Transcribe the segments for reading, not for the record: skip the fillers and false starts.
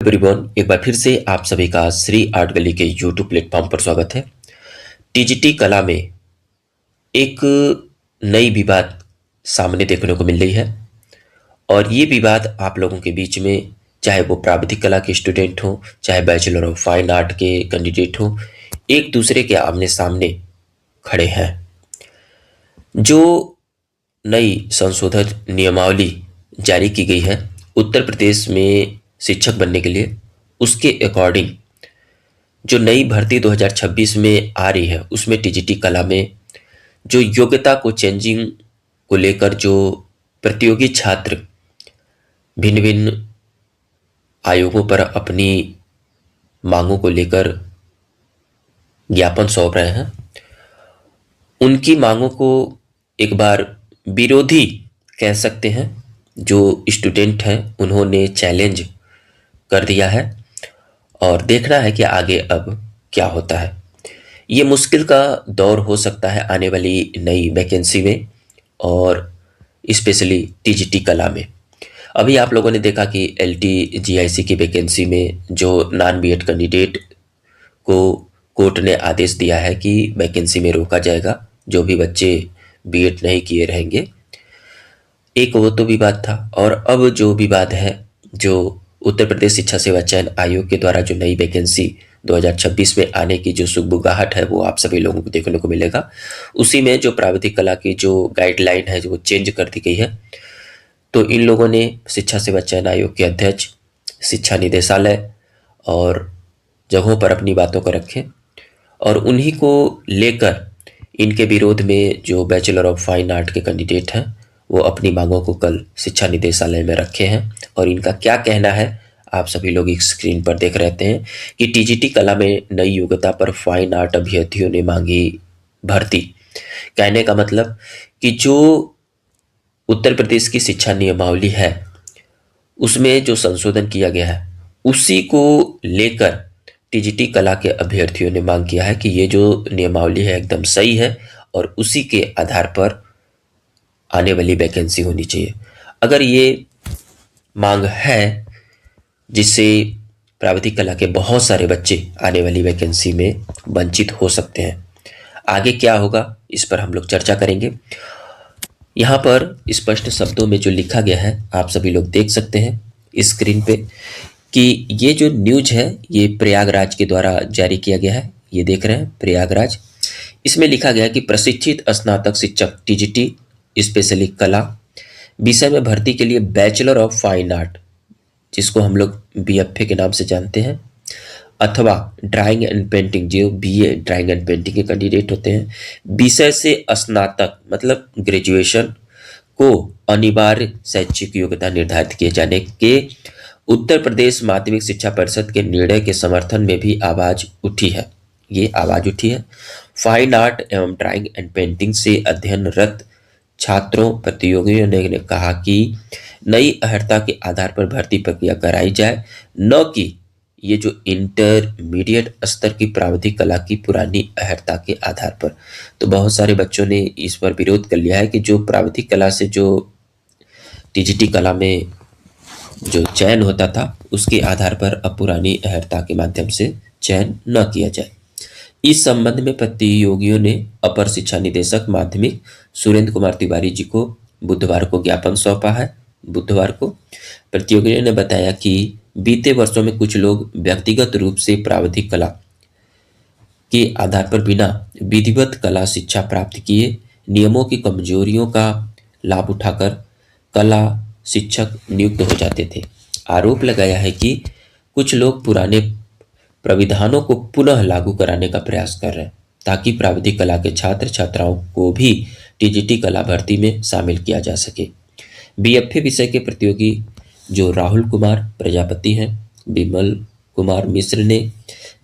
Everyone, एक बार फिर से आप सभी का श्री आर्ट वैली के यूट्यूब प्लेटफॉर्म पर स्वागत है। टीजीटी कला में एक नई विवाद सामने देखने को मिल रही है और ये विवाद आप लोगों के बीच में, चाहे वो प्राविधिक कला के स्टूडेंट हो, चाहे बैचलर ऑफ फाइन आर्ट के कैंडिडेट हो, एक दूसरे के आमने सामने खड़े हैं। जो नई संशोधित नियमावली जारी की गई है उत्तर प्रदेश में शिक्षक बनने के लिए, उसके अकॉर्डिंग जो नई भर्ती 2026 में आ रही है उसमें टीजीटी कला में जो योग्यता को चेंजिंग को लेकर जो प्रतियोगी छात्र भिन्न भिन्न आयोगों पर अपनी मांगों को लेकर ज्ञापन सौंप रहे हैं, उनकी मांगों को एक बार विरोधी कह सकते हैं जो स्टूडेंट हैं उन्होंने चैलेंज कर दिया है और देखना है कि आगे अब क्या होता है। ये मुश्किल का दौर हो सकता है आने वाली नई वैकेंसी में और स्पेशली टीजीटी कला में। अभी आप लोगों ने देखा कि एलटी जीआईसी की वैकेंसी में जो नॉन बीएड कैंडिडेट को कोर्ट ने आदेश दिया है कि वैकेंसी में रोका जाएगा, जो भी बच्चे बीएड नहीं किए रहेंगे। एक वो तो विवाद था और अब जो विवाद है, जो उत्तर प्रदेश शिक्षा सेवा चयन आयोग के द्वारा जो नई वैकेंसी 2026 में आने की जो सुगबुगाहट है वो आप सभी लोगों को देखने को मिलेगा। उसी में जो प्राविधिक कला की जो गाइडलाइन है जो वो चेंज कर दी गई है। तो इन लोगों ने शिक्षा सेवा चयन आयोग के अध्यक्ष, शिक्षा निदेशालय और जगहों पर अपनी बातों को रखें और उन्हीं को लेकर इनके विरोध में जो बैचलर ऑफ फाइन आर्ट के कैंडिडेट हैं वो अपनी मांगों को कल शिक्षा निदेशालय में रखे हैं। और इनका क्या कहना है आप सभी लोग एक स्क्रीन पर देख रहते हैं कि टीजीटी कला में नई योग्यता पर फाइन आर्ट अभ्यर्थियों ने मांगी भर्ती। कहने का मतलब कि जो उत्तर प्रदेश की शिक्षा नियमावली है उसमें जो संशोधन किया गया है उसी को लेकर टीजीटी कला के अभ्यर्थियों ने मांग किया है कि ये जो नियमावली है एकदम सही है और उसी के आधार पर आने वाली वैकेंसी होनी चाहिए। अगर ये मांग है जिससे प्राविधिक कला के बहुत सारे बच्चे आने वाली वैकेंसी में वंचित हो सकते हैं, आगे क्या होगा इस पर हम लोग चर्चा करेंगे। यहाँ पर स्पष्ट शब्दों में जो लिखा गया है आप सभी लोग देख सकते हैं स्क्रीन पे कि ये जो न्यूज है ये प्रयागराज के द्वारा जारी किया गया है। ये देख रहे हैं प्रयागराज। इसमें लिखा गया है कि प्रशिक्षित स्नातक शिक्षक टीजीटी स्पेशली कला विषय में भर्ती के लिए बैचलर ऑफ फाइन आर्ट, जिसको हम लोग बीएफए के नाम से जानते हैं, अथवा ड्राइंग एंड पेंटिंग, जो बीए ड्राइंग एंड पेंटिंग के कैंडिडेट होते हैं, विषय से स्नातक मतलब ग्रेजुएशन को अनिवार्य शैक्षिक योग्यता निर्धारित किए जाने के उत्तर प्रदेश माध्यमिक शिक्षा परिषद के निर्णय के समर्थन में भी आवाज उठी है। ये आवाज उठी है। फाइन आर्ट एवं ड्राइंग एंड पेंटिंग से अध्ययनरत छात्रों प्रतियोगियों ने कहा कि नई अर्हता के आधार पर भर्ती प्रक्रिया कराई जाए, न कि ये जो इंटरमीडिएट स्तर की प्राविधिक कला की पुरानी अर्हता के आधार पर। तो बहुत सारे बच्चों ने इस पर विरोध कर लिया है कि जो प्राविधिक कला से जो टीजीटी कला में जो चयन होता था उसके आधार पर अब पुरानी अर्हता के माध्यम से चयन न किया जाए। इस संबंध में प्रतियोगियों ने अपर शिक्षा निदेशक माध्यमिक सुरेंद्र कुमार तिवारी जी को बुधवार को ज्ञापन सौंपा है। बुधवार को प्रतियोगियों ने बताया कि बीते वर्षों में कुछ लोग व्यक्तिगत रूप से प्राविधिक कला के आधार पर बिना विधिवत कला शिक्षा प्राप्त किए नियमों की कमजोरियों का लाभ उठाकर कला शिक्षक नियुक्त हो जाते थे। आरोप लगाया है कि कुछ लोग पुराने प्राविधानों को पुनः लागू कराने का प्रयास कर रहे हैं ताकि प्राविधिक कला के छात्र छात्राओं को भी टीजीटी कला भर्ती में शामिल किया जा सके। बीएफए विषय के प्रतियोगी जो राहुल कुमार प्रजापति हैं, विमल कुमार मिश्र ने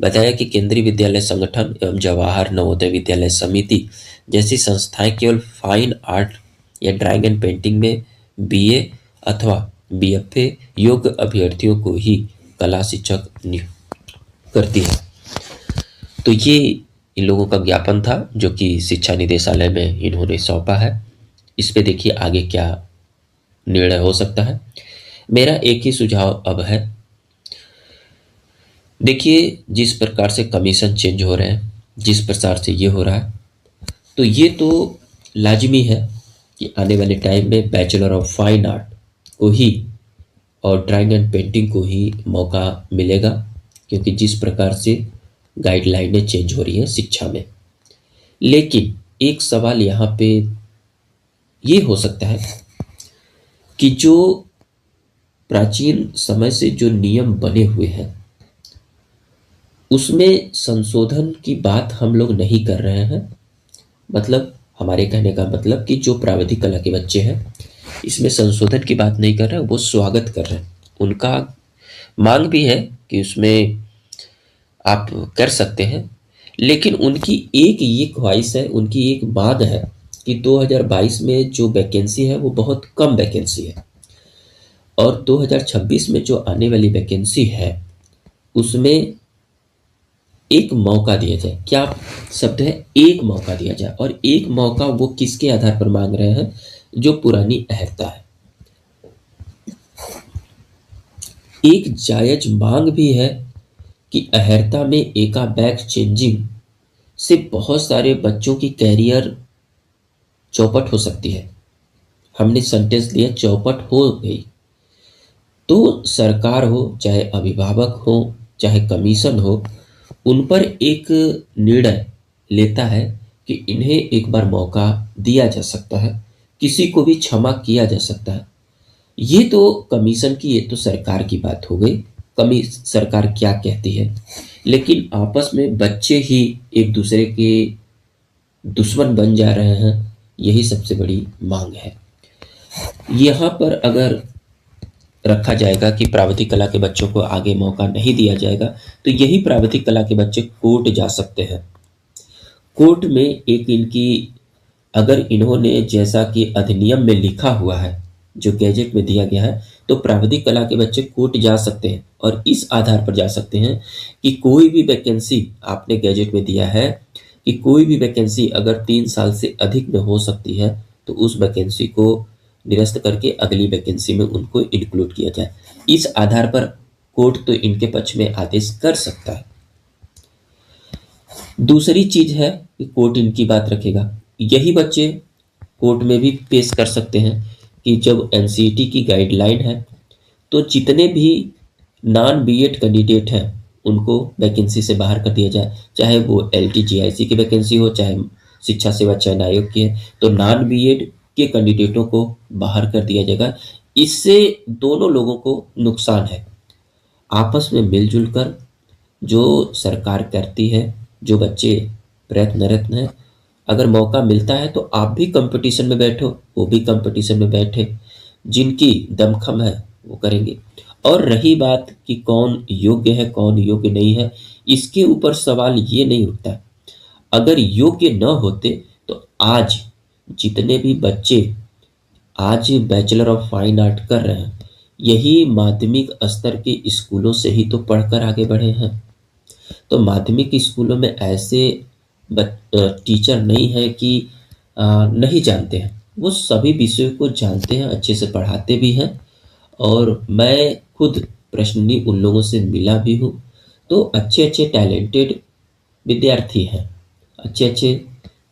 बताया कि केंद्रीय विद्यालय संगठन एवं जवाहर नवोदय विद्यालय समिति जैसी संस्थाएं केवल फाइन आर्ट या ड्राइंग एंड पेंटिंग में बीए अथवा बीएफए योग्य अभ्यर्थियों को ही कला शिक्षक नियुक्त करती है। तो ये इन लोगों का ज्ञापन था जो कि शिक्षा निदेशालय में इन्होंने सौंपा है। इस पे देखिए आगे क्या निर्णय हो सकता है। मेरा एक ही सुझाव अब है देखिए, जिस प्रकार से कमीशन चेंज हो रहे हैं, जिस प्रकार से ये हो रहा है, तो ये तो लाज़मी है कि आने वाले टाइम में बैचलर ऑफ फाइन आर्ट को ही और ड्राइंग एंड पेंटिंग को ही मौका मिलेगा, क्योंकि जिस प्रकार से गाइडलाइनें चेंज हो रही हैं शिक्षा में। लेकिन एक सवाल यहाँ पे ये हो सकता है कि जो प्राचीन समय से जो नियम बने हुए हैं, उसमें संशोधन की बात हम लोग नहीं कर रहे हैं। मतलब हमारे कहने का मतलब कि जो प्राविधिक कला के बच्चे हैं, इसमें संशोधन की बात नहीं कर रहे हैं, वो स्वागत कर रहे हैं। उनका मांग भी है कि उसमें आप कर सकते हैं, लेकिन उनकी एक ये ख्वाहिश है, उनकी एक मांग है कि 2022 में जो वैकेंसी है वो बहुत कम वैकेंसी है, और 2026 में जो आने वाली वैकेंसी है उसमें एक मौका दिया जाए। क्या शब्द है? एक मौका दिया जाए। और एक मौका वो किसके आधार पर मांग रहे हैं? जो पुरानी अहर्ता है। एक जायज मांग भी है कि अहर्ता में एका बैक चेंजिंग से बहुत सारे बच्चों की कैरियर चौपट हो सकती है। हमने सेंटेंस लिया चौपट हो गई, तो सरकार हो, चाहे अभिभावक हो, चाहे कमीशन हो, उन पर एक निर्णय लेता है कि इन्हें एक बार मौका दिया जा सकता है, किसी को भी क्षमा किया जा सकता है। ये तो कमीशन की, ये तो सरकार की बात हो गई। कमी सरकार क्या कहती है, लेकिन आपस में बच्चे ही एक दूसरे के दुश्मन बन जा रहे हैं, यही सबसे बड़ी मांग है। यहाँ पर अगर रखा जाएगा कि प्राविधिक कला के बच्चों को आगे मौका नहीं दिया जाएगा, तो यही प्राविधिक कला के बच्चे कोर्ट जा सकते हैं। कोर्ट में एक इनकी, अगर इन्होंने जैसा कि अधिनियम में लिखा हुआ है, जो गैजेट में दिया गया है, तो प्राविधिक कला के बच्चे कोर्ट जा सकते हैं और इस आधार पर जा सकते हैं कि कोई भी वैकेंसी, आपने गैजेट में दिया है कि कोई भी वैकेंसी अगर 3 साल से अधिक में हो सकती है, तो उस वैकेंसी को निरस्त करके अगली वैकेंसी में उनको इंक्लूड किया जाए। इस आधार पर कोर्ट तो इनके पक्ष में आदेश कर सकता है। दूसरी चीज है कि कोर्ट इनकी बात रखेगा। यही बच्चे कोर्ट में भी पेश कर सकते हैं कि जब एनसीईटी की गाइडलाइन है, तो जितने भी नॉन बीएड कैंडिडेट हैं उनको वैकेंसी से बाहर कर दिया जाए, चाहे वो एलटीजीआईसी की वैकेंसी हो, चाहे शिक्षा सेवा चयन आयोग की है, तो नॉन बीएड के कैंडिडेटों को बाहर कर दिया जाएगा। इससे दोनों लोगों को नुकसान है। आपस में मिलजुल कर जो सरकार करती है, जो बच्चे प्रयत्नरत हैं, अगर मौका मिलता है तो आप भी कंपटीशन में बैठो, वो भी कंपटीशन में बैठे, जिनकी दमखम है वो करेंगे। और रही बात कि कौन योग्य है कौन योग्य नहीं है, इसके ऊपर सवाल ये नहीं उठता। अगर योग्य न होते तो आज जितने भी बच्चे आज बैचलर ऑफ फाइन आर्ट कर रहे हैं, यही माध्यमिक स्तर के स्कूलों से ही तो पढ़कर आगे बढ़े हैं। तो माध्यमिक स्कूलों में ऐसे टीचर नहीं है कि नहीं जानते हैं, वो सभी विषयों को जानते हैं, अच्छे से पढ़ाते भी हैं। और मैं खुद पर्सनली उन लोगों से मिला भी हूँ, तो अच्छे अच्छे टैलेंटेड विद्यार्थी हैं, अच्छे अच्छे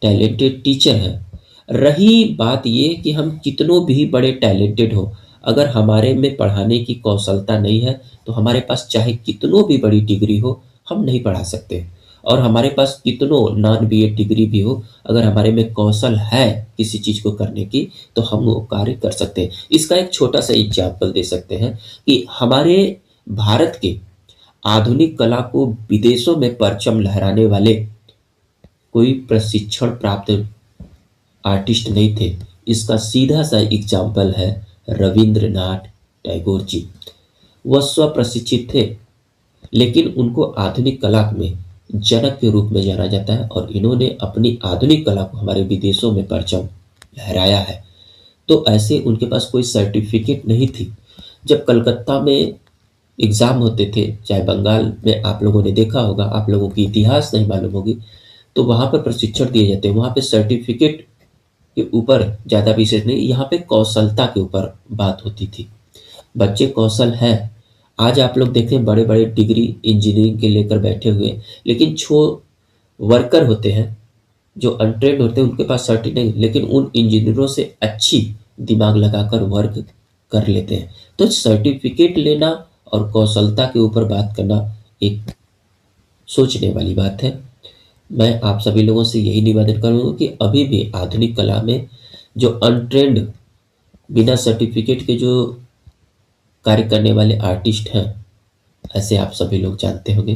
टैलेंटेड टीचर हैं। रही बात ये कि हम कितनों भी बड़े टैलेंटेड हो, अगर हमारे में पढ़ाने की कौशलता नहीं है, तो हमारे पास चाहे कितनों भी बड़ी डिग्री हो, हम नहीं पढ़ा सकते। और हमारे पास कितनों नॉन बीएड डिग्री भी हो, अगर हमारे में कौशल है किसी चीज़ को करने की, तो हम वो कार्य कर सकते हैं। इसका एक छोटा सा एग्जाम्पल दे सकते हैं कि हमारे भारत के आधुनिक कला को विदेशों में परचम लहराने वाले कोई प्रशिक्षण प्राप्त आर्टिस्ट नहीं थे। इसका सीधा सा एग्जाम्पल है रविंद्रनाथ टैगोर जी। वह स्व प्रशिक्षित थे, लेकिन उनको आधुनिक कला में जनक के रूप में जाना जाता है, और इन्होंने अपनी आधुनिक कला को हमारे विदेशों में परचम लहराया है। तो ऐसे उनके पास कोई सर्टिफिकेट नहीं थी। जब कलकत्ता में एग्ज़ाम होते थे, चाहे बंगाल में आप लोगों ने देखा होगा, आप लोगों की इतिहास नहीं मालूम होगी, तो वहाँ पर प्रशिक्षण दिए जाते हैं। वहाँ पे सर्टिफिकेट के ऊपर ज़्यादा विशेष नहीं, यहाँ पे कौशलता के ऊपर बात होती थी। बच्चे कौशल है, आज आप लोग देखें बड़े बड़े डिग्री इंजीनियरिंग के लेकर बैठे हुए, लेकिन जो वर्कर होते हैं, जो अनट्रेंड होते हैं, उनके पास सर्टिफिकेट नहीं, लेकिन उन इंजीनियरों से अच्छी दिमाग लगाकर वर्क कर लेते हैं। तो सर्टिफिकेट लेना और कौशलता के ऊपर बात करना एक सोचने वाली बात है। मैं आप सभी लोगों से यही निवेदन करूंगा कि अभी भी आधुनिक कला में जो अनट्रेंड, बिना सर्टिफिकेट के जो कार्य करने वाले आर्टिस्ट हैं, ऐसे आप सभी लोग जानते होंगे।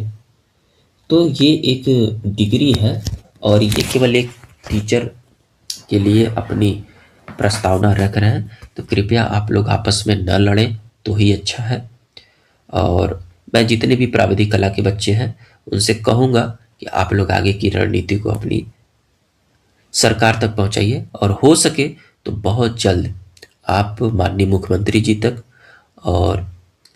तो ये एक डिग्री है और ये केवल एक टीचर के लिए अपनी प्रस्तावना रख रहे हैं, तो कृपया आप लोग आपस में न लड़ें तो ही अच्छा है। और मैं जितने भी प्राविधिक कला के बच्चे हैं उनसे कहूँगा कि आप लोग आगे की रणनीति को अपनी सरकार तक पहुँचाइए, और हो सके तो बहुत जल्द आप माननीय मुख्यमंत्री जी तक और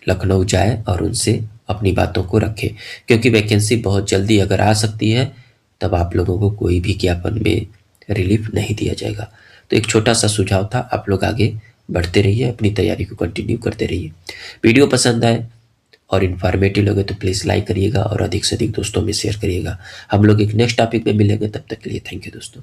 लखनऊ जाए और उनसे अपनी बातों को रखें, क्योंकि वैकेंसी बहुत जल्दी अगर आ सकती है तब आप लोगों को कोई भी ज्ञापन में रिलीफ नहीं दिया जाएगा। तो एक छोटा सा सुझाव था, आप लोग आगे बढ़ते रहिए, अपनी तैयारी को कंटिन्यू करते रहिए। वीडियो पसंद आए और इन्फॉर्मेटिव लगे तो प्लीज़ लाइक करिएगा और अधिक से अधिक दोस्तों में शेयर करिएगा। हम लोग एक नेक्स्ट टॉपिक में मिलेंगे, तब तक के लिए थैंक यू दोस्तों।